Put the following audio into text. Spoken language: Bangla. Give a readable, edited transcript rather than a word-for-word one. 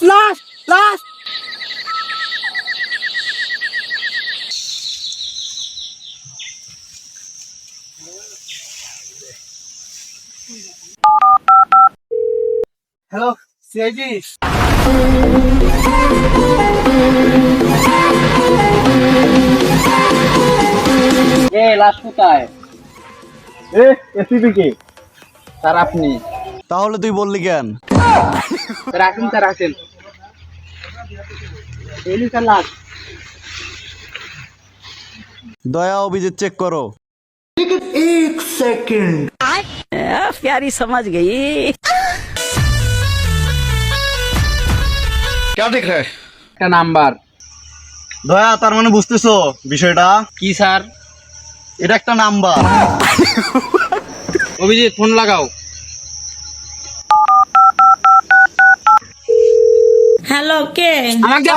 লাস্ট হ্যালো সিআইডি লাশ কোথায়? এসিপি কে? স্যার আপনি তাহলে তুই বললি কেন? রাখেন স্যার রাখেন এলি স্যার লাশ। দয়া অভিজিৎ চেক করো। प्यारी समझ गई। क्या देख रहा है? একটা নাম্বার। দয়া তার মানে বুঝতেছো বিষয়টা? কি স্যার? এটা একটা নাম্বার। অভিজিৎ ফোন লাগাও। हेलो के আমাকে